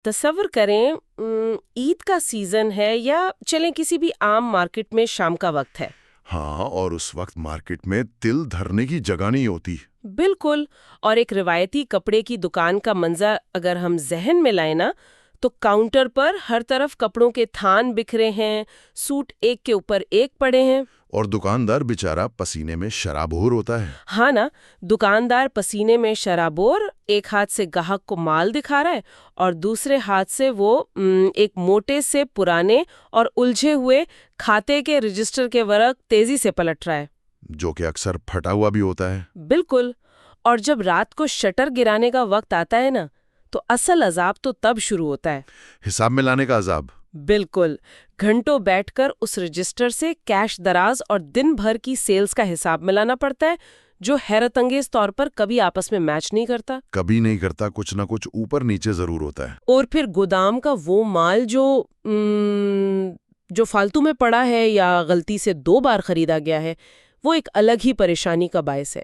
تصور کریں عید کا سیزن ہے یا چلیں کسی بھی عام مارکیٹ میں شام کا وقت ہے۔ ہاں، اور اس وقت مارکیٹ میں تل دھرنے کی جگہ نہیں ہوتی۔ بالکل، اور ایک روایتی کپڑے کی دکان کا منظر اگر ہم ذہن میں لائیں نا، تو کاؤنٹر پر ہر طرف کپڑوں کے تھان بکھرے ہیں، سوٹ ایک کے اوپر ایک پڑے ہیں۔ اور دکاندار بیچارہ پسینے میں شرابور ہوتا ہے۔ ہاں نا، دکاندار پسینے میں شرابور ایک ہاتھ سے گاہک کو مال دکھا رہا ہے اور دوسرے ہاتھ سے وہ ایک موٹے سے پرانے اور الجھے ہوئے کھاتے کے رجسٹر کے ورق تیزی سے پلٹ رہا ہے، جو کہ اکثر پھٹا ہوا بھی ہوتا ہے۔ بالکل۔ اور جب رات کو شٹر گرانے کا وقت آتا ہے نا، تو اصل عذاب تو تب شروع ہوتا ہے۔ حساب میں لانے کا عذاب۔ بالکل، گھنٹوں بیٹھ کر اس رجسٹر سے کیش دراز اور دن بھر کی سیلز کا حساب ملانا پڑتا ہے، جو حیرت انگیز طور پر کبھی آپس میں میچ نہیں کرتا۔ کبھی نہیں کرتا، کچھ نہ کچھ اوپر نیچے ضرور ہوتا ہے۔ اور پھر گودام کا وہ مال جو فالتو میں پڑا ہے یا غلطی سے 2 بار خریدا گیا ہے، وہ ایک الگ ہی پریشانی کا باعث ہے۔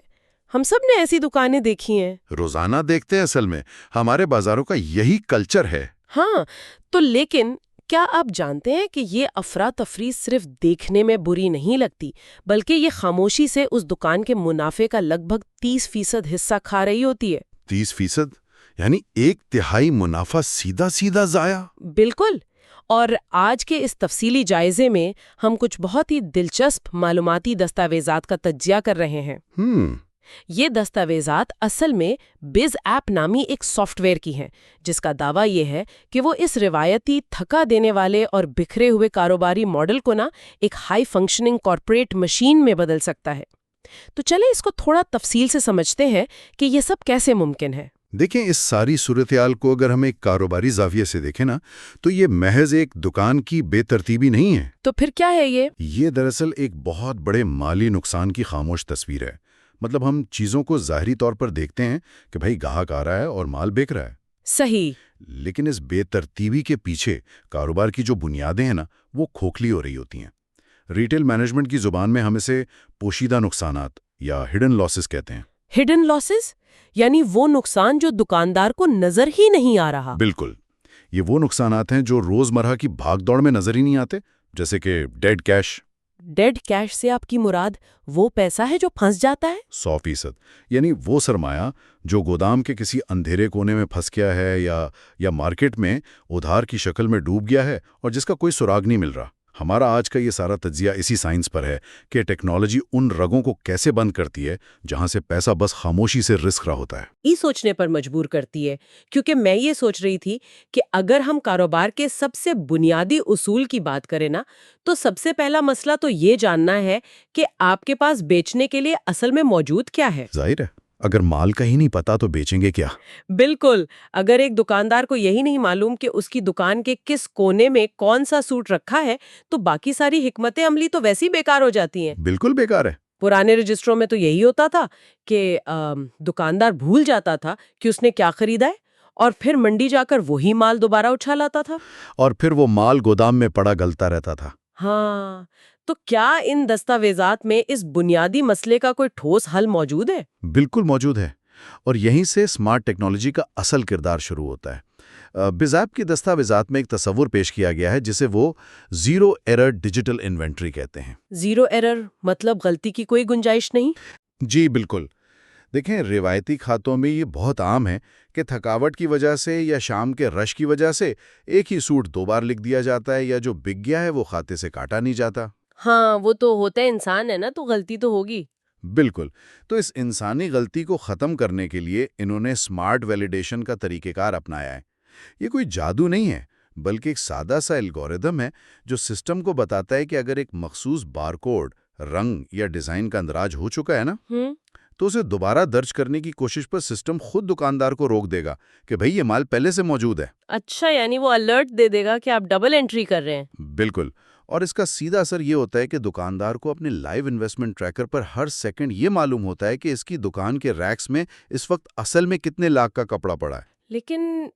ہم سب نے ایسی دکانیں دیکھی ہیں۔ روزانہ دیکھتے ہیں، اصل میں ہمارے بازاروں کا یہی کلچر ہے۔ ہاں، تو لیکن کیا آپ جانتے ہیں کہ یہ افراتفری صرف دیکھنے میں بری نہیں لگتی، بلکہ یہ خاموشی سے اس دکان کے منافع کا لگ بھگ 30% حصہ کھا رہی ہوتی ہے۔ 30%؟ یعنی 1/3 منافع سیدھا سیدھا ضائع؟ بالکل۔ اور آج کے اس تفصیلی جائزے میں ہم کچھ بہت ہی دلچسپ معلوماتی دستاویزات کا تجزیہ کر رہے ہیں۔ یہ دستاویزات اصل میں بز ایپ نامی ایک سافٹ ویئر کی ہیں، جس کا دعویٰ یہ ہے کہ وہ اس روایتی تھکا دینے والے اور بکھرے ہوئے کاروباری ماڈل کو ایک ہائی فنکشننگ کارپوریٹ مشین میں بدل سکتا ہے۔ تو چلیں اس کو تھوڑا تفصیل سے سمجھتے ہیں کہ یہ سب کیسے ممکن ہے۔ دیکھیں، اس ساری صورتحال کو اگر ہم ایک کاروباری زاویے سے دیکھیں نا، تو یہ محض ایک دکان کی بے ترتیبی نہیں ہے۔ تو پھر کیا ہے یہ؟ یہ دراصل ایک بہت بڑے مالی نقصان کی خاموش تصویر ہے۔ مطلب ہم چیزوں کو ظاہری طور پر دیکھتے ہیں کہ بھائی گاہک آ رہا ہے اور مال بیک رہا ہے۔ صحیح۔ لیکن اس بے ترتیبی کے پیچھے کاروبار کی جو بنیادیں ہیں نا، وہ کھوکھلی ہو رہی ہوتی ہیں۔ ریٹیل مینجمنٹ کی زبان میں ہم اسے پوشیدہ نقصانات یا ہڈن لاسز کہتے ہیں۔ ہڈن لاسز یعنی وہ نقصان جو دکاندار کو نظر ہی نہیں آ رہا۔ بالکل، یہ وہ نقصانات ہیں جو روزمرہ کی بھاگ دوڑ میں نظر ہی نہیں آتے، جیسے کہ ڈیڈ کیش۔ ڈیڈ کیش سے آپ کی مراد وہ پیسہ ہے جو پھنس جاتا ہے؟ 100%، یعنی وہ سرمایہ جو گودام کے کسی اندھیرے کونے میں پھنس گیا ہے یا مارکیٹ میں ادھار کی شکل میں ڈوب گیا ہے اور جس کا کوئی سراغ نہیں مل رہا۔ ہمارا آج کا یہ سارا تجزیہ اسی سائنس پر ہے کہ ٹیکنالوجی ان رگوں کو کیسے بند کرتی ہے جہاں سے پیسہ بس خاموشی سے رسک رہا ہوتا ہے۔ یہ سوچنے پر مجبور کرتی ہے، کیونکہ میں یہ سوچ رہی تھی کہ اگر ہم کاروبار کے سب سے بنیادی اصول کی بات کریں نا، تو سب سے پہلا مسئلہ تو یہ جاننا ہے کہ آپ کے پاس بیچنے کے لیے اصل میں موجود کیا ہے۔ ظاہر ہے، اگر مال کا ہی نہیں پتا تو بیچیں گے کیا؟ بالکل، اگر ایک دکاندار کو یہی نہیں معلوم کہ اس کی دکان کے کس کونے میں کون سا سوٹ رکھا ہے، تو باقی ساری حکمت عملی تو ویسے ہی بیکار ہو جاتی ہیں۔ بالکل بیکار ہے۔ پرانے رجسٹروں میں تو یہی ہوتا تھا کہ دکاندار بھول جاتا تھا کہ اس نے کیا خریدا ہے، اور پھر منڈی جا کر وہی مال دوبارہ اٹھا لاتا تھا، اور پھر وہ مال گودام میں پڑا گلتا رہتا تھا۔ ہاں، تو کیا ان دستاویزات میں اس بنیادی مسئلے کا کوئی ٹھوس حل موجود ہے؟ بالکل موجود ہے، اور یہیں سے اسمارٹ ٹیکنالوجی کا اصل کردار شروع ہوتا ہے۔ بزیپ کی دستاویزات میں ایک تصور پیش کیا گیا ہے جسے وہ زیرو ایرر ڈیجیٹل انوینٹری کہتے ہیں۔ زیرو ایرر مطلب غلطی کی کوئی گنجائش نہیں؟ جی بالکل۔ دیکھیں، روایتی کھاتوں میں یہ بہت عام ہے کہ تھکاوٹ کی وجہ سے یا شام کے رش کی وجہ سے ایک ہی سوٹ 2 بار لکھ دیا جاتا ہے، یا جو بک گیا ہے وہ کھاتے سے کاٹا نہیں جاتا۔ ہاں، وہ تو ہوتا ہے، انسان ہے نا، تو غلطی تو ہوگی۔ بالکل۔ تو اس انسانی غلطی کو ختم کرنے کے لیے انہوں نے اسمارٹ ویلیڈیشن کا طریقہ کار اپنایا ہے۔ یہ کوئی جادو نہیں ہے، بلکہ ایک سادہ سا الگوریدم ہے جو سسٹم کو بتاتا ہے کہ اگر ایک مخصوص بارکوڈ، رنگ یا ڈیزائن کا اندراج ہو چکا ہے نا، تو اسے دوبارہ درج کرنے کی کوشش پر سسٹم خود دکاندار کو روک دے گا کہ بھئی یہ مال پہلے سے موجود ہے۔ اچھا، یعنی وہ الرٹ دے دے گا کہ آپ ڈبل انٹری کر رہے ہیں۔ بالکل، اور اس کا سیدھا اثر یہ ہوتا ہے کہ دکاندار کو اپنے لائیو انویسٹمنٹ ٹریکر پر ہر سیکنڈ یہ معلوم ہوتا ہے کہ اس کی دکان کے ریکس میں اس وقت اصل میں کتنے لاکھ کا کپڑا پڑا ہے۔ لیکن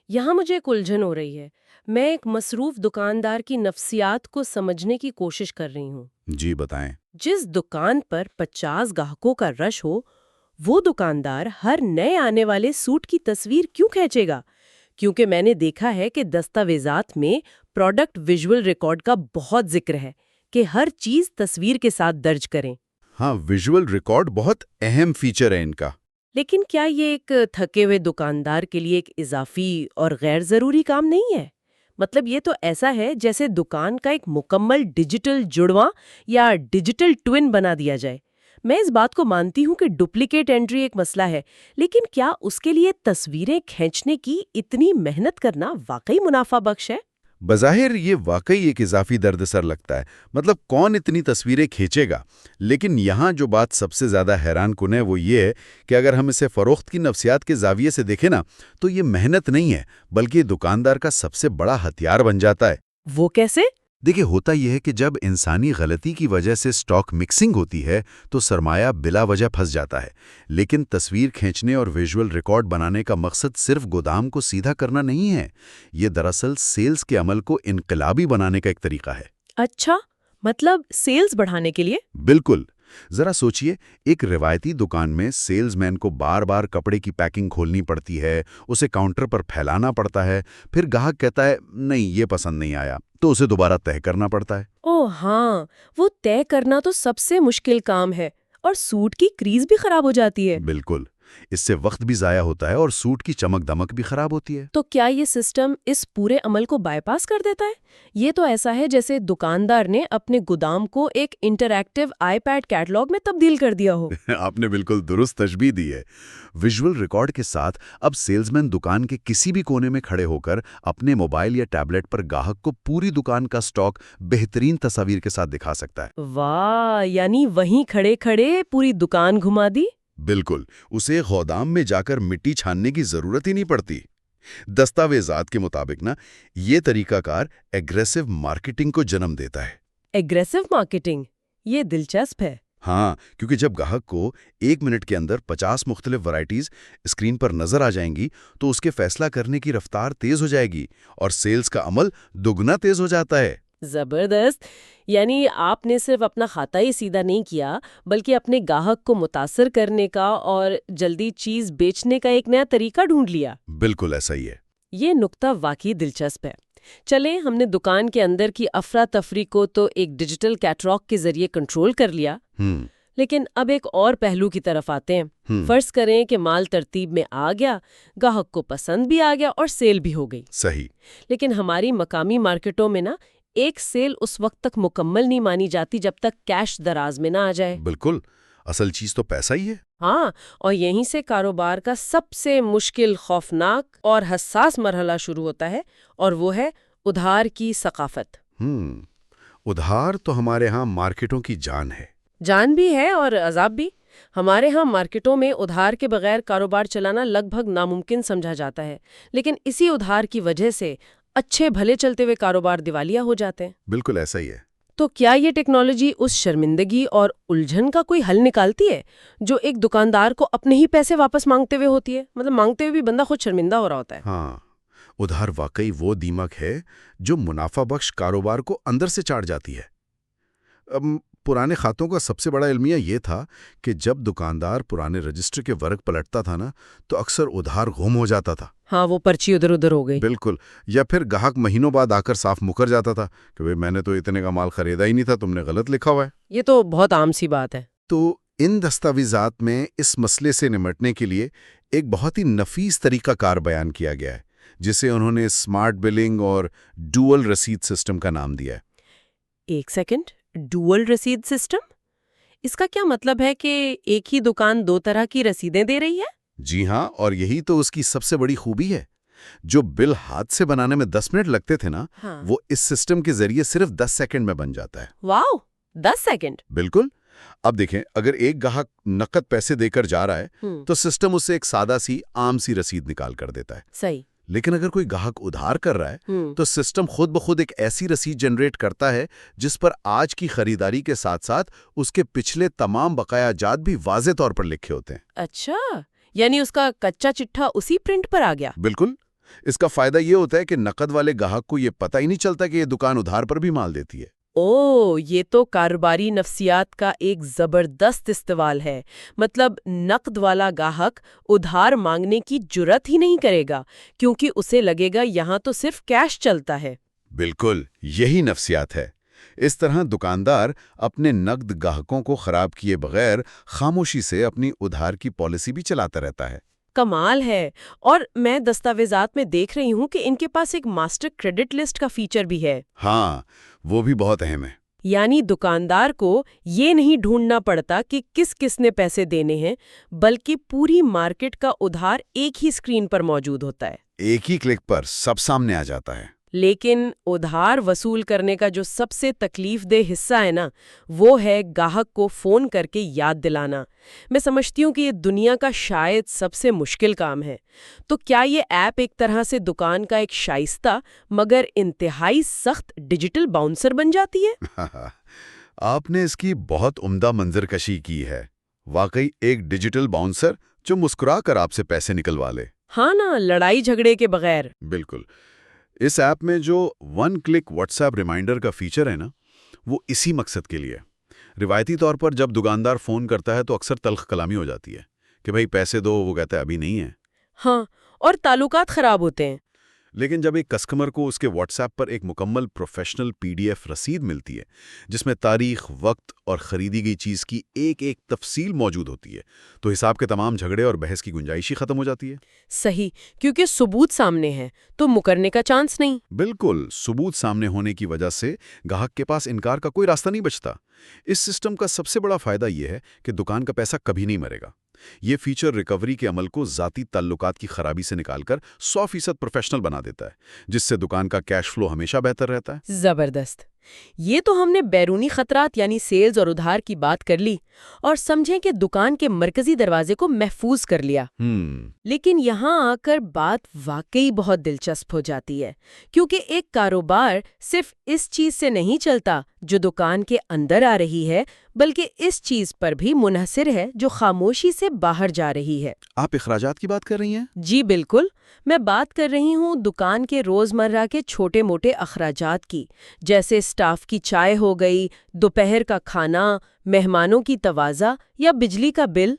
یہاں مجھے ایک الجھن ہو رہی ہے۔ میں ایک مصروف دکاندار کی نفسیات کو سمجھنے کی کوشش کر رہی ہوں۔ جی بتائیں۔ جس دکان پر 50 گاہکوں کا رش ہو، وہ دکاندار ہر نئے آنے والے سوٹ کی تصویر کیوں کھینچے گا؟ کیونکہ میں نے دیکھا ہے کہ دستاویزات میں پروڈکٹ ویژول ریکارڈ کا بہت ذکر ہے کہ ہر چیز تصویر کے ساتھ درج کریں۔ ہاں، ویژول ریکارڈ بہت اہم فیچر ہے ان کا۔ لیکن کیا یہ ایک تھکے ہوئے دکاندار کے لیے ایک اضافی اور غیر ضروری کام نہیں ہے؟ مطلب یہ تو ایسا ہے جیسے دکان کا ایک مکمل ڈیجیٹل جڑواں یا ڈیجیٹل ٹوین بنا دیا جائے۔ میں اس بات کو مانتی ہوں کہ ڈپلیکیٹ انٹری ایک مسئلہ ہے، لیکن کیا اس کے لیے تصویریں کھینچنے کی اتنی محنت کرنا واقعی منافع بخش ہے؟ بظاہر یہ واقعی ایک اضافی دردسر لگتا ہے، مطلب کون اتنی تصویریں کھینچے گا؟ لیکن یہاں جو بات سب سے زیادہ حیران کن ہے وہ یہ ہے کہ اگر ہم اسے فروخت کی نفسیات کے زاویے سے دیکھیں نا، تو یہ محنت نہیں ہے بلکہ دکاندار کا سب سے بڑا ہتھیار بن جاتا ہے۔ وہ کیسے؟ دیکھیں، ہوتا یہ ہے کہ جب انسانی غلطی کی وجہ سے سٹاک مکسنگ ہوتی ہے تو سرمایہ بلا وجہ پھنس جاتا ہے، لیکن تصویر کھینچنے اور ویژول ریکارڈ بنانے کا مقصد صرف گودام کو سیدھا کرنا نہیں ہے، یہ دراصل سیلز کے عمل کو انقلابی بنانے کا ایک طریقہ ہے۔ اچھا، مطلب سیلز بڑھانے کے لیے؟ بالکل۔ ذرا سوچئے، ایک روایتی دکان میں سیلز مین کو بار بار کپڑے کی پیکنگ کھولنی پڑتی ہے، اسے کاؤنٹر پر پھیلانا پڑتا ہے، پھر گاہک کہتا ہے نہیں یہ پسند نہیں آیا تو اسے دوبارہ طے کرنا پڑتا ہے۔ اوہ ہاں، وہ طے کرنا تو سب سے مشکل کام ہے، اور سوٹ کی کریز بھی خراب ہو جاتی ہے۔ بالکل، اس سے وقت بھی ضائع ہوتا ہے اور سوٹ کی چمک دمک بھی خراب ہوتی ہے۔ تو کیا یہ سسٹم اس پورے عمل کو بائی پاس کر دیتا ہے؟ یہ تو ایسا ہے جیسے دکاندار نے اپنے گودام کو ایک انٹریکٹیو آئی پیڈ کیٹلاگ میں تبدیل کر دیا ہو۔ آپ نے بالکل درست تشبیہ دی ہے۔ ویژول ریکارڈ کے ساتھ اب سیلزمین دکان کے کسی بھی کونے میں کھڑے ہو کر اپنے موبائل یا ٹیبلٹ پر گاہک کو پوری دکان کا سٹاک بہترین تصاویر کے ساتھ دکھا سکتا ہے۔ واہ، یعنی وہیں کھڑے کھڑے پوری دکان گھما دی؟ بالکل، اسے گودام میں جا کر مٹی چھاننے کی ضرورت ہی نہیں پڑتی۔ دستاویزات کے مطابق یہ طریقہ کار ایگریسو مارکیٹنگ کو جنم دیتا ہے۔ ایگریسو مارکیٹنگ، یہ دلچسپ ہے۔ ہاں، کیونکہ جب گاہک کو 1 منٹ کے اندر 50 مختلف ورائٹیز اسکرین پر نظر آ جائیں گی تو اس کے فیصلہ کرنے کی رفتار تیز ہو جائے گی اور سیلز کا عمل دگنا تیز ہو جاتا ہے۔ زبردست! یعنی آپ نے صرف اپنا کھاتا ہی سیدھا نہیں کیا، بلکہ اپنے گاہک کو متاثر کرنے کا اور جلدی چیز بیچنے کا ایک نیا طریقہ ڈھونڈ لیا۔ بالکل ایسا ہی ہے۔ یہ نکتہ واقعی دلچسپ ہے۔ چلیں، ہم نے دکان کے اندر کی افراتفری کو تو ایک ڈیجیٹل کیٹلاگ کے ذریعے کنٹرول کر لیا، لیکن اب ایک اور پہلو کی طرف آتے ہیں۔ فرض کریں کہ مال ترتیب میں آ گیا، گاہک کو پسند بھی آ گیا اور سیل بھی ہو گئی۔ صحیح۔ لیکن ہماری مقامی مارکیٹوں میں ایک سیل اس وقت تک مکمل نہیں مانی جاتی جب تک کیش دراز میں نہ آ جائے۔ بالکل، اصل چیز تو پیسہ ہی ہے۔ ہاں، اور یہیں سے کاروبار کا سب سے مشکل، خوفناک اور حساس مرحلہ شروع ہوتا ہے، اور وہ ہے ادھار کی ثقافت۔ ادھار تو ہمارے ہاں مارکیٹوں کی جان ہے۔ جان بھی ہے اور عذاب بھی۔ ہمارے ہاں مارکیٹوں میں ادھار کے بغیر کاروبار چلانا لگ بھگ ناممکن سمجھا جاتا ہے، لیکن اسی ادھار کی وجہ سے اچھے بھلے چلتے ہوئے کاروبار دیوالیہ ہو جاتے ہیں۔ بالکل ایسا ہی ہے۔ تو کیا یہ ٹیکنالوجی اس شرمندگی اور الجھن کا کوئی حل نکالتی ہے جو ایک دکاندار کو اپنے ہی پیسے واپس مانگتے ہوئے ہوتی ہے؟ مطلب مانگتے ہوئے بھی بندہ خود شرمندہ ہو رہا ہوتا ہے۔ ہاں، ادھار واقعی وہ دیمک ہے جو منافع بخش کاروبار کو اندر سے چاٹ جاتی ہے۔ پرانے کھاتوں کا سب سے بڑا المیہ یہ تھا کہ جب دکاندار پرانے رجسٹر کے ورق پلٹتا تھا تو اکثر ادھار گم ہو جاتا تھا۔ ہاں، وہ پرچی ادھر ادھر ہو گئی۔ بالکل، یا پھر گاہک مہینوں بعد آ کر صاف مکر جاتا تھا کہ میں نے تو اتنے کا مال خریدا ہی نہیں تھا، تم نے غلط لکھا ہوا ہے۔ یہ تو بہت عام سی بات ہے۔ تو ان دستاویزات میں اس مسئلے سے نمٹنے کے لیے ایک بہت ہی نفیس طریقہ کار بیان کیا گیا ہے، جسے انہوں نے اسمارٹ بلنگ اور ڈوئل رسید سسٹم کا نام دیا ہے۔ ایک سیکنڈ، ڈوئل رسید سسٹم؟ اس کا کیا مطلب ہے کہ ایک ہی دکان دو طرح کی رسیدیں دے رہی ہے؟ جی ہاں، اور یہی تو اس کی سب سے بڑی خوبی ہے۔ جو بل ہاتھ سے بنانے میں 10 منٹ لگتے تھے وہ اس سسٹم کے ذریعے صرف 10 سیکنڈ میں بن جاتا ہے۔ واو، 10 سیکنڈ! بالکل۔ اب دیکھیں، اگر ایک گاہک نقد پیسے دے کر جا رہا ہے تو سسٹم اسے ایک سادہ سی عام سی رسید نکال کر دیتا ہے۔ صحیح۔ لیکن اگر کوئی گاہک ادھار کر رہا ہے تو سسٹم خود بخود ایک ایسی رسید جنریٹ کرتا ہے جس پر آج کی خریداری کے ساتھ ساتھ اس کے پچھلے تمام بقایا جات بھی واضح طور پر لکھے ہوتے ہیں۔ اچھا، یعنی اس کا کچا چٹھا اسی پرنٹ پر آ گیا۔ بالکل۔ اس کا فائدہ یہ ہوتا ہے کہ نقد والے گاہک کو یہ پتہ ہی نہیں چلتا کہ یہ دکان ادھار پر بھی مال دیتی ہے۔ یہ تو کاروباری نفسیات کا ایک زبردست استعمال ہے۔ مطلب نقد والا گاہک ادھار مانگنے کی جرات ہی نہیں کرے گا، کیونکہ اسے لگے گا یہاں تو صرف کیش چلتا ہے۔ بالکل یہی نفسیات ہے۔ اس طرح دکاندار اپنے نقد گاہکوں کو خراب کیے بغیر خاموشی سے اپنی ادھار کی پالیسی بھی چلاتا رہتا ہے۔ کمال ہے۔ اور میں دستاویزات میں دیکھ رہی ہوں کہ ان کے پاس ایک ماسٹر کریڈٹ لسٹ کا فیچر بھی ہے۔ ہاں، وہ بھی بہت اہم ہے۔ یعنی دکاندار کو یہ نہیں ڈھونڈنا پڑتا کہ کس کس نے پیسے دینے ہیں، بلکہ پوری مارکیٹ کا ادھار ایک ہی اسکرین پر موجود ہوتا ہے۔ ایک ہی کلک پر سب سامنے آ جاتا ہے۔ لیکن ادھار وصول کرنے کا جو سب سے تکلیف دہ حصہ ہے نا، وہ ہے گاہک کو فون کر کے یاد دلانا۔ میں سمجھتی ہوں کہ یہ دنیا کا شاید سب سے مشکل کام ہے۔ تو کیا یہ ایپ ایک طرح سے دکان کا ایک شائستہ مگر انتہائی سخت ڈیجیٹل باؤنسر بن جاتی ہے؟ آپ نے اس کی بہت عمدہ منظر کشی کی ہے۔ واقعی ایک ڈیجیٹل باؤنسر جو مسکرا کر آپ سے پیسے نکلوا لے۔ ہاں نا، لڑائی جھگڑے کے بغیر۔ بالکل۔ اس ایپ میں جو one click WhatsApp reminder کا فیچر ہے نا، وہ اسی مقصد کے لیے۔ روایتی طور پر جب دکاندار فون کرتا ہے تو اکثر تلخ کلامی ہو جاتی ہے کہ بھائی پیسے دو، وہ کہتا ہے ابھی نہیں ہے۔ ہاں، اور تعلقات خراب ہوتے ہیں۔ لیکن جب ایک کسٹمر کو اس کے واٹس ایپ پر ایک مکمل پروفیشنل PDF رسید ملتی ہے جس میں تاریخ، وقت اور خریدی گئی چیز کی ایک ایک تفصیل موجود ہوتی ہے، تو حساب کے تمام جھگڑے اور بحث کی گنجائش ہی ختم ہو جاتی ہے۔ صحیح، کیونکہ ثبوت سامنے ہے تو مکرنے کا چانس نہیں۔ بالکل، ثبوت سامنے ہونے کی وجہ سے گاہک کے پاس انکار کا کوئی راستہ نہیں بچتا۔ اس سسٹم کا سب سے بڑا فائدہ یہ ہے کہ دکان کا پیسہ کبھی نہیں مرے گا۔ یہ فیچر ریکوری کے عمل کو ذاتی تعلقات کی خرابی سے نکال کر 100% پروفیشنل بنا دیتا ہے، جس سے دکان کا کیش فلو ہمیشہ بہتر رہتا ہے۔ زبردست۔ یہ تو ہم نے بیرونی خطرات یعنی سیلز اور ادھار کی بات کر لی اور سمجھیں کہ دکان کے مرکزی دروازے کو محفوظ کر لیا۔ لیکن یہاں آ کر بات واقعی بہت دلچسپ ہو جاتی ہے، کیونکہ ایک کاروبار صرف اس چیز سے نہیں چلتا جو دکان کے اندر آ رہی ہے، بلکہ اس چیز پر بھی منحصر ہے جو خاموشی سے باہر جا رہی ہے۔ آپ اخراجات کی بات کر رہی ہیں؟ جی بالکل، میں بات کر رہی ہوں دکان کے روزمرہ کے چھوٹے موٹے اخراجات کی، جیسے اسٹاف کی چائے ہو گئی، دوپہر کا کھانا، مہمانوں کی تواضع یا بجلی کا بل۔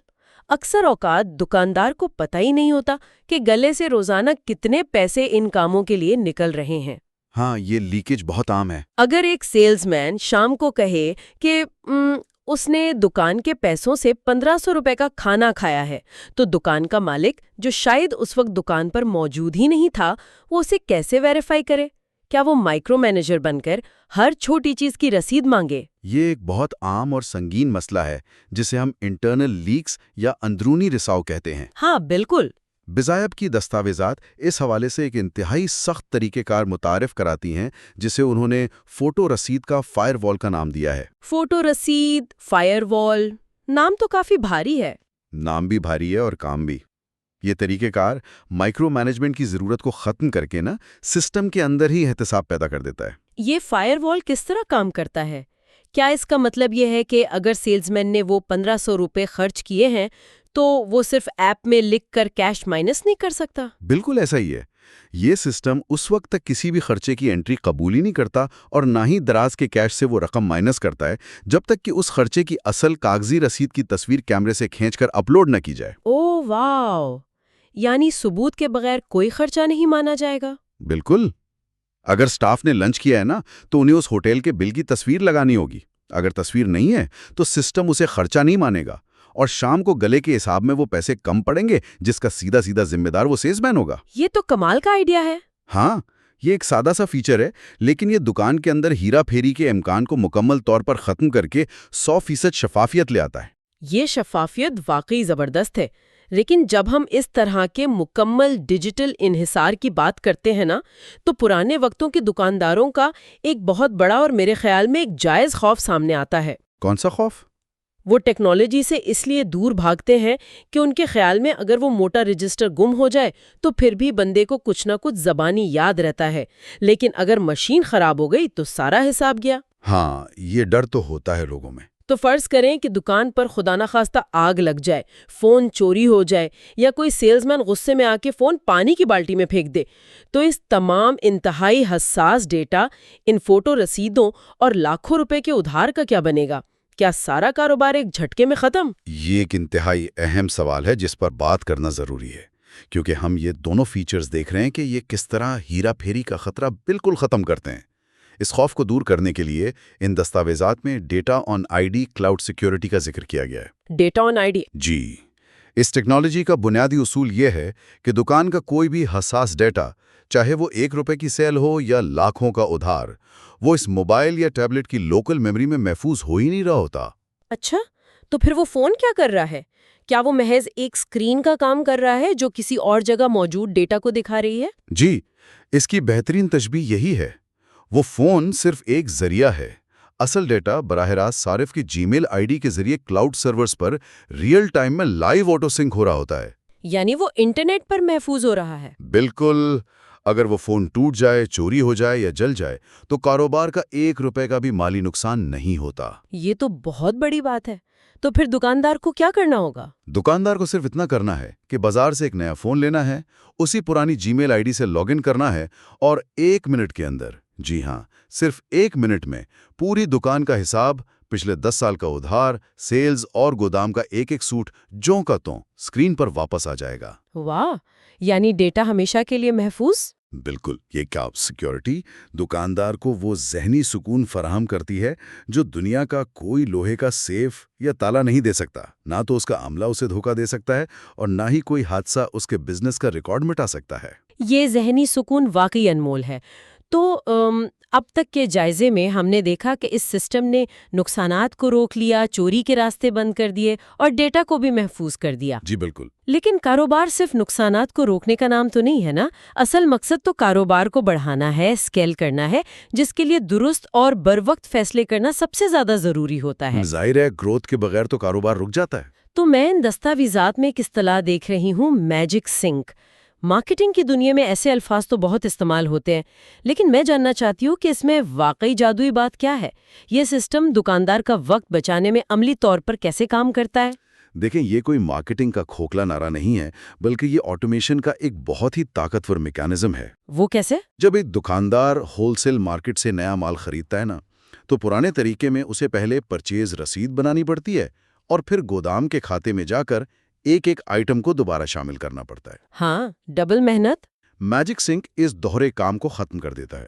اکثر اوقات دکاندار کو پتہ ہی نہیں ہوتا کہ گلے سے روزانہ کتنے پیسے ان کاموں کے لیے نکل رہے ہیں۔ ہاں، یہ لیکیج بہت عام ہے۔ اگر ایک سیلز مین شام کو کہے کہ اس نے دکان کے پیسوں سے 1500 روپے کا کھانا کھایا ہے، تو دکان کا مالک جو شاید اس وقت دکان پر موجود ہی نہیں تھا، وہ اسے کیسے ویریفائی کرے؟ کیا وہ مائکرو مینیجر بن کر ہر چھوٹی چیز کی رسید مانگے؟ یہ ایک بہت عام اور سنگین مسئلہ ہے جسے ہم انٹرنل لیکس یا اندرونی رساؤ کہتے ہیں۔ ہاں بالکل۔ بضائب کی دستاویزات اس حوالے سے ایک انتہائی سخت طریقہ کار متعارف کراتی ہیں جسے انہوں نے فوٹو رسید کا فائر وال کا نام دیا ہے۔ فوٹو رسید، فائر وال، نام تو کافی بھاری ہے۔ نام بھی بھاری ہے اور کام بھی۔ یہ طریقہ کار مائکرو مینجمنٹ کی ضرورت کو ختم کر کے سسٹم کے اندر ہی احتساب پیدا کر دیتا ہے۔ یہ فائر وال کس طرح کام کرتا ہے؟ کیا اس کا مطلب یہ ہے کہ اگر سیلز مین نے وہ 1500 روپے خرچ کیے ہیں تو وہ صرف ایپ میں لکھ کر کیش مائنس نہیں کر سکتا؟ بالکل ایسا ہی ہے۔ یہ سسٹم اس وقت تک کسی بھی خرچے کی انٹری قبول ہی نہیں کرتا اور نہ ہی دراز کے کیش سے وہ رقم مائنس کرتا ہے جب تک کہ اس خرچے کی اصل کاغذی رسید کی تصویر کیمرے سے کھینچ کر اپلوڈ نہ کی جائے۔ اوہ واو! یعنی ثبوت کے بغیر کوئی خرچہ نہیں مانا جائے گا؟ بالکل۔ اگر سٹاف نے لنچ کیا ہے تو انہیں اس ہوٹل کے بل کی تصویر لگانی ہوگی۔ اگر تصویر نہیں ہے تو سسٹم اسے خرچہ نہیں مانے گا اور شام کو گلے کے حساب میں وہ پیسے کم پڑیں گے جس کا سیدھا ذمہ دار وہ سیلز مین ہوگا۔ یہ تو کمال کا آئیڈیا ہے۔ ہاں، یہ ایک سادہ سا فیچر ہے، لیکن یہ دکان کے اندر ہیرا پھیری کے امکان کو مکمل طور پر ختم کر کے 100% شفافیت لے آتا ہے۔ یہ شفافیت واقعی زبردست ہے، لیکن جب ہم اس طرح کے مکمل ڈیجیٹل انحصار کی بات کرتے ہیں تو پرانے وقتوں کے دکانداروں کا ایک بہت بڑا اور میرے خیال میں ایک جائز خوف سامنے آتا ہے۔ کون سا خوف؟ وہ ٹیکنالوجی سے اس لیے دور بھاگتے ہیں کہ ان کے خیال میں اگر وہ موٹا رجسٹر گم ہو جائے تو پھر بھی بندے کو کچھ نہ کچھ زبانی یاد رہتا ہے، لیکن اگر مشین خراب ہو گئی تو سارا حساب گیا۔ ہاں، یہ ڈر تو ہوتا ہے لوگوں میں۔ تو فرض کریں کہ دکان پر خدا نخواستہ آگ لگ جائے، فون چوری ہو جائے یا کوئی سیلز مین غصے میں آ کے فون پانی کی بالٹی میں پھینک دے، تو اس تمام انتہائی حساس ڈیٹا، ان فوٹو رسیدوں اور لاکھوں روپے کے ادھار کا کیا بنے گا؟ کیا سارا کاروبار ایک جھٹکے میں ختم؟ یہ ایک انتہائی اہم سوال ہے جس پر بات کرنا ضروری ہے، کیونکہ ہم یہ دونوں فیچرز دیکھ رہے ہیں کہ یہ کس طرح ہیرا پھیری کا خطرہ بالکل ختم کرتے ہیں۔ اس خوف کو دور کرنے کے لیے ان دستاویزات میں data on I D cloud security کا ذکر کیا گیا ہے۔ Data on I D? جی، اس ٹیکنالوجی کا بنیادی اصول یہ ہے کہ دکان کا کوئی بھی حساس ڈیٹا، چاہے وہ 1 روپے کی سیل ہو یا لاکھوں کا ادھار، وہ اس موبائل یا ٹیبلٹ کی لوکل میموری میں محفوظ ہو ہی نہیں رہا ہوتا۔ اچھا، تو پھر وہ فون کیا کر رہا ہے؟ کیا وہ محض ایک اسکرین کا کام کر رہا ہے جو کسی اور جگہ موجود ڈیٹا کو دکھا رہی ہے؟ جی، اس کی بہترین تشبیہ یہی ہے۔ وہ فون صرف ایک ذریعہ ہے، اصل ڈیٹا براہ راست صارف کی جی میل آئی ڈی کے ذریعے کلاؤڈ سرورز پر ریئل ٹائم میں لائیو آٹو سنک ہو رہا ہوتا ہے۔ یعنی وہ انٹرنیٹ پر محفوظ ہو رہا ہے؟ بالکل۔ اگر وہ فون ٹوٹ جائے، چوری ہو جائے یا جل جائے تو کاروبار کا 1 روپے کا بھی مالی نقصان نہیں ہوتا۔ یہ تو بہت بڑی بات ہے۔ تو پھر دکاندار کو کیا کرنا ہوگا؟ دکاندار کو صرف اتنا کرنا ہے کہ بازار سے ایک نیا فون لینا ہے، اسی پرانی جی میل آئی ڈی سے لاگ ان کرنا ہے اور 1 منٹ کے اندر، جی ہاں، صرف 1 منٹ میں پوری دکان کا حساب، پچھلے 10 سال کا ادھار، سیلز اور گودام کا ایک ایک سوٹ جوں کا توں اسکرین پر واپس آ جائے گا۔ واہ، یعنی ڈیٹا ہمیشہ کے لیے محفوظ؟ بالکل۔ یہ کلاؤڈ سیکیورٹی دکاندار کو وہ ذہنی سکون فراہم کرتی ہے جو دنیا کا کوئی لوہے کا سیف یا تالا نہیں دے سکتا۔ نہ تو اس کا عملہ اسے دھوکہ دے سکتا ہے اور نہ ہی کوئی حادثہ اس کے بزنس کا ریکارڈ مٹا سکتا ہے۔ یہ ذہنی سکون واقعی انمول ہے۔ تو اب تک کے جائزے میں ہم نے دیکھا کہ اس سسٹم نے نقصانات کو روک لیا، چوری کے راستے بند کر دیے اور ڈیٹا کو بھی محفوظ کر دیا۔ جی بالکل۔ لیکن کاروبار صرف نقصانات کو روکنے کا نام تو نہیں ہے نا؟ اصل مقصد تو کاروبار کو بڑھانا ہے، اسکیل کرنا ہے، جس کے لیے درست اور بروقت فیصلے کرنا سب سے زیادہ ضروری ہوتا ہے۔ ظاہر ہے، گروتھ کے بغیر تو کاروبار رک جاتا ہے۔ تو میں ان دستاویزات میں ایک اصطلاح دیکھ رہی ہوں، میجک سنک۔ مارکیٹنگ کی دنیا میں ایسے الفاظ تو بہت استعمال ہوتے ہیں، لیکن میں جاننا چاہتی ہوں کہ اس میں واقعی جادوئی بات کیا ہے؟ یہ سسٹم دکاندار کا وقت بچانے میں عملی طور پر کیسے کام کرتا ہے؟ دیکھیں، یہ کوئی مارکیٹنگ کا کھوکھلا نعرہ نہیں ہے، بلکہ یہ آٹومیشن کا ایک بہت ہی طاقتور میکانزم ہے۔ وہ کیسے؟ جب ایک دکاندار ہول سیل مارکیٹ سے نیا مال خریدتا ہے نا، تو پرانے طریقے میں اسے پہلے پرچیز رسید بنانی پڑتی ہے اور پھر گودام کے کھاتے میں جا کر ایک ایک آئٹم کو دوبارہ شامل کرنا پڑتا ہے۔ ہاں، ڈبل محنت۔ میجک سنک اس دوہرے کام کو ختم کر دیتا ہے۔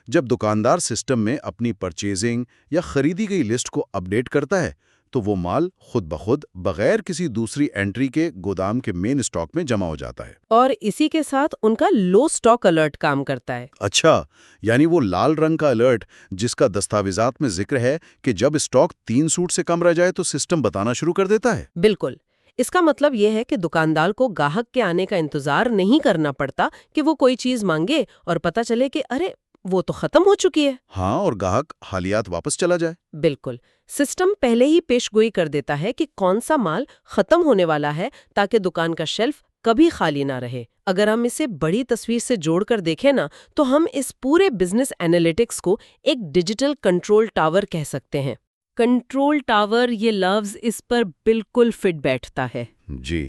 جب دکاندار سسٹم میں اپنی پرچیزنگ یا خریدی گئی لسٹ کو اپڈیٹ کرتا ہے تو وہ مال خود بخود بغیر کسی دوسری انٹری کے گودام کے مین اسٹاک میں جمع ہو جاتا ہے۔ اور اسی کے ساتھ ان کا لو سٹاک الرٹ کام کرتا ہے۔ اچھا، یعنی وہ لال رنگ کا الرٹ جس کا دستاویزات میں ذکر ہے کہ جب اسٹاک 3 سوٹ سے کم رہ جائے تو سسٹم بتانا شروع کر دیتا ہے۔ بالکل۔ اس کا مطلب یہ ہے کہ دکاندار کو گاہک کے آنے کا انتظار نہیں کرنا پڑتا کہ وہ کوئی چیز مانگے اور پتہ چلے کہ ارے وہ تو ختم ہو چکی ہے۔ ہاں، اور گاہک حالیات واپس چلا جائے۔ بالکل۔ سسٹم پہلے ہی پیش گوئی کر دیتا ہے کہ کون سا مال ختم ہونے والا ہے تاکہ دکان کا شیلف کبھی خالی نہ رہے۔ اگر ہم اسے بڑی تصویر سے جوڑ کر دیکھیں نا، تو ہم اس پورے بزنس اینالیٹکس کو ایک ڈیجیٹل کنٹرول ٹاور کہہ سکتے ہیں۔ کنٹرول ٹاور، یہ لفظ اس پر بالکل فٹ بیٹھتا ہے۔ جی،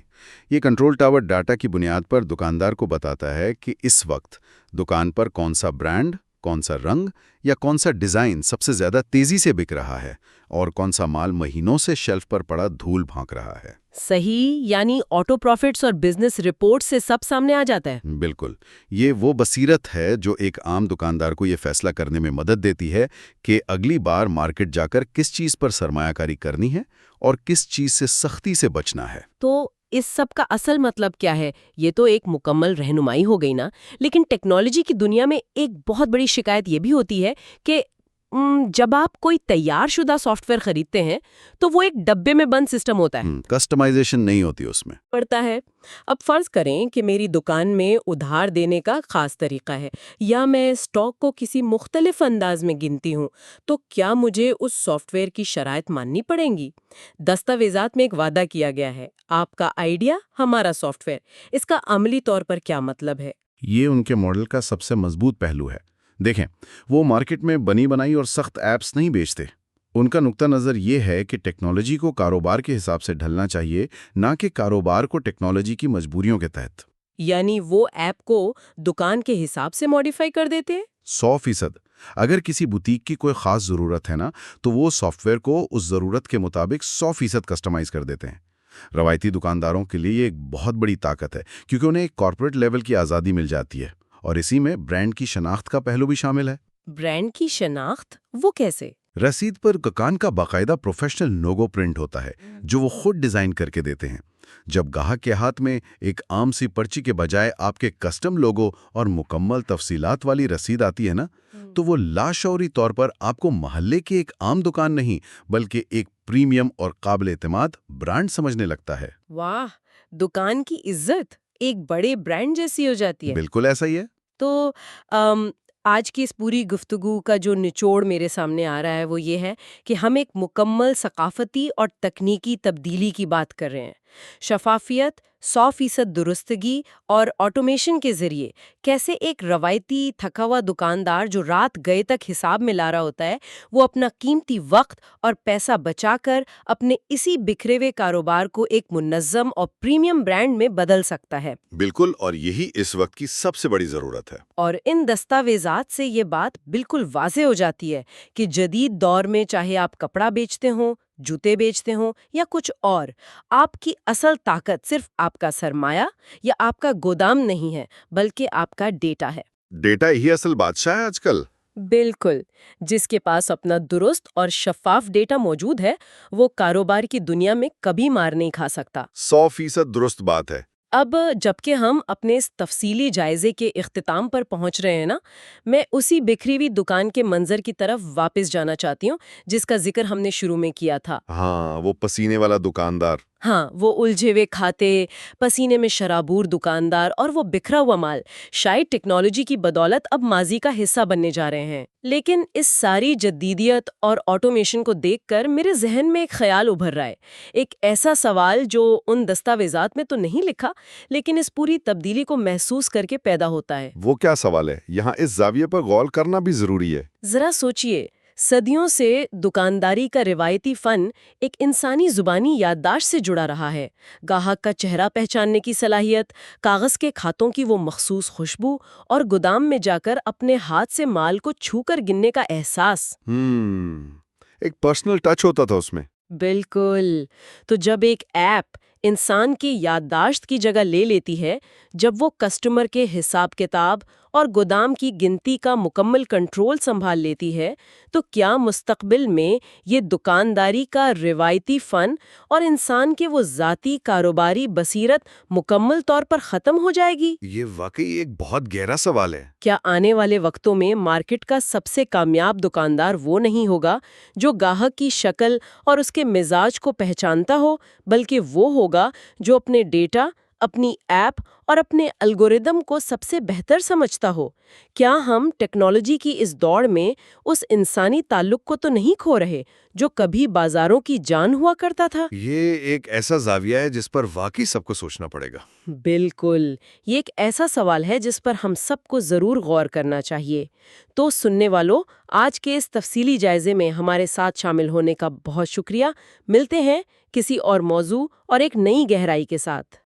یہ کنٹرول ٹاور ڈاٹا کی بنیاد پر دکاندار کو بتاتا ہے کہ اس وقت دکان پر کون سا برانڈ، کون سا رنگ یا کون سا ڈیزائن سب سے زیادہ تیزی سے بک رہا ہے اور کون سا مال مہینوں سے شیلف پر پڑا دھول بھونک رہا ہے۔ صحیح، یعنی آٹو پروفٹس اور بزنس رپورٹ سے سب سامنے آ جاتا ہے۔ بالکل۔ یہ وہ بصیرت ہے جو ایک عام دکاندار کو یہ فیصلہ کرنے میں مدد دیتی ہے کہ اگلی بار مارکیٹ جا کر کس چیز پر سرمایہ کاری کرنی ہے اور کس چیز سے سختی سے بچنا ہے۔ تو اس سب کا اصل مطلب کیا ہے؟ یہ تو ایک مکمل رہنمائی ہو گئی نا، لیکن ٹیکنالوجی کی دنیا میں ایک بہت بڑی شکایت یہ بھی ہوتی ہے کہ جب آپ کوئی تیار شدہ سافٹ ویئر خریدتے ہیں تو وہ ایک ڈبے میں بند سسٹم ہوتا ہے، کسٹمائزیشن نہیں ہوتی اس میں۔ پڑتا ہے۔ اب فرض کریں کہ میری دکان میں ادھار دینے کا خاص طریقہ ہے یا میں اسٹاک کو کسی مختلف انداز میں گنتی ہوں، تو کیا مجھے اس سافٹ ویئر کی شرائط ماننی پڑیں گی؟ دستاویزات میں ایک وعدہ کیا گیا ہے، آپ کا آئیڈیا ہمارا سافٹ ویئر۔ اس کا عملی طور پر کیا مطلب ہے؟ یہ ان کے ماڈل کا سب سے مضبوط پہلو ہے۔ دیکھیں، وہ مارکیٹ میں بنی بنائی اور سخت ایپس نہیں بیچتے، ان کا نقطہ نظر یہ ہے کہ ٹیکنالوجی کو کاروبار کے حساب سے ڈھلنا چاہیے، نہ کہ کاروبار کو ٹیکنالوجی کی مجبوریوں کے تحت۔ یعنی وہ ایپ کو دکان کے حساب سے ماڈیفائی کر دیتے ہیں؟ 100%۔ اگر کسی بوتیک کی کوئی خاص ضرورت ہے نا، تو وہ سافٹ ویئر کو اس ضرورت کے مطابق 100% کسٹمائز کر دیتے ہیں۔ روایتی دکانداروں کے لیے یہ ایک بہت بڑی طاقت ہے، کیونکہ انہیں ایک کارپوریٹ لیول کی آزادی مل جاتی ہے، اور اسی میں برانڈ کی شناخت کا پہلو بھی شامل ہے۔ برانڈ کی شناخت وہ کیسے؟ رسید پر دکان کا باقاعدہ پروفیشنل لوگو پرنٹ ہوتا ہے، جو وہ خود ڈیزائن کر کے دیتے ہیں۔ جب گاہک کے ہاتھ میں ایک عام سی پرچی کے بجائے آپ کے کسٹم لوگو اور مکمل تفصیلات والی رسید آتی ہے نا، تو وہ لاشعوری طور پر آپ کو محلے کی ایک عام دکان نہیں، بلکہ ایک پریمیم اور قابل اعتماد برانڈ سمجھنے لگتا ہے۔ واہ، دکان کی عزت ایک بڑے برانڈ جیسی ہو جاتی ہے۔ بالکل ایسا ہی ہے۔ تو آج کی اس پوری گفتگو کا جو نچوڑ میرے سامنے آ رہا ہے وہ یہ ہے کہ ہم ایک مکمل ثقافتی اور تکنیکی تبدیلی کی بات کر رہے ہیں۔ شفافیت، 100% درستگی اور آٹومیشن کے ذریعے کیسے ایک روایتی تھکا ہوا دکاندار جو رات گئے تک حساب میں لا رہا ہوتا ہے، وہ اپنا قیمتی وقت اور پیسہ بچا کر اپنے اسی بکھرے ہوئے کاروبار کو ایک منظم اور پریمیم برانڈ میں بدل سکتا ہے۔ بالکل، اور یہی اس وقت کی سب سے بڑی ضرورت ہے۔ اور ان دستاویزات سے یہ بات بالکل واضح ہو جاتی ہے کہ جدید دور میں چاہے آپ کپڑا بیچتے ہوں، جوتے بیچتے ہوں یا کچھ اور، آپ کی اصل طاقت صرف آپ کا سرمایہ یا آپ کا گودام نہیں ہے، بلکہ آپ کا ڈیٹا ہے۔ ڈیٹا ہی اصل بادشاہ ہے آج کل۔ بالکل، جس کے پاس اپنا درست اور شفاف ڈیٹا موجود ہے، وہ کاروبار کی دنیا میں کبھی مار نہیں کھا سکتا۔ 100% درست بات ہے۔ اب جبکہ ہم اپنے اس تفصیلی جائزے کے اختتام پر پہنچ رہے ہیں نا، میں اسی بکھری ہوئی دکان کے منظر کی طرف واپس جانا چاہتی ہوں جس کا ذکر ہم نے شروع میں کیا تھا۔ ہاں، وہ پسینے والا دکاندار۔ ہاں، وہ الجھے ہوئے کھاتے، پسینے میں شرابور دکاندار اور وہ بکھرا ہوا مال شاید ٹیکنالوجی کی بدولت اب ماضی کا حصہ بننے جا رہے ہیں۔ لیکن اس ساری جدیدیت اور آٹومیشن کو دیکھ کر میرے ذہن میں ایک خیال ابھر رہا ہے، ایک ایسا سوال جو ان دستاویزات میں تو نہیں لکھا، لیکن اس پوری تبدیلی کو محسوس کر کے پیدا ہوتا ہے۔ وہ کیا سوال ہے؟ یہاں اس زاویے پر غور کرنا بھی ضروری ہے۔ ذرا سوچئے، صدیوں سے دکانداری کا روایتی فن ایک انسانی زبانی یادداشت سے جڑا رہا ہے۔ گاہک کا چہرہ پہچاننے کی صلاحیت، کاغذ کے کھاتوں کی وہ مخصوص خوشبو اور گودام میں جا کر اپنے ہاتھ سے مال کو چھو کر گننے کا احساس۔ ایک پرسنل ٹچ ہوتا تھا اس میں۔ بالکل۔ تو جب ایک ایپ انسان کی یادداشت کی جگہ لے لیتی ہے، جب وہ کسٹمر کے حساب کتاب اور گودام کی گنتی کا مکمل کنٹرول سنبھال لیتی ہے، تو کیا مستقبل میں یہ دکانداری کا روایتی فن اور انسان کے وہ ذاتی کاروباری بصیرت مکمل طور پر ختم ہو جائے گی؟ یہ واقعی ایک بہت گہرا سوال ہے۔ کیا آنے والے وقتوں میں مارکیٹ کا سب سے کامیاب دکاندار وہ نہیں ہوگا جو گاہک کی شکل اور اس کے مزاج کو پہچانتا ہو، بلکہ وہ ہوگا جو اپنے ڈیٹا، اپنی ایپ اور اپنے الگوریدم کو سب سے بہتر سمجھتا ہو؟ کیا ہم ٹیکنالوجی کی اس دوڑ میں اس انسانی تعلق کو تو نہیں کھو رہے جو کبھی بازاروں کی جان ہوا کرتا تھا؟ یہ ایک ایسا زاویہ ہے جس پر واقعی سب کو سوچنا پڑے گا۔ بالکل، یہ ایک ایسا سوال ہے جس پر ہم سب کو ضرور غور کرنا چاہیے۔ تو سننے والوں، آج کے اس تفصیلی جائزے میں ہمارے ساتھ شامل ہونے کا بہت شکریہ۔ ملتے ہیں کسی اور موضوع اور ایک نئی گہرائی کے ساتھ۔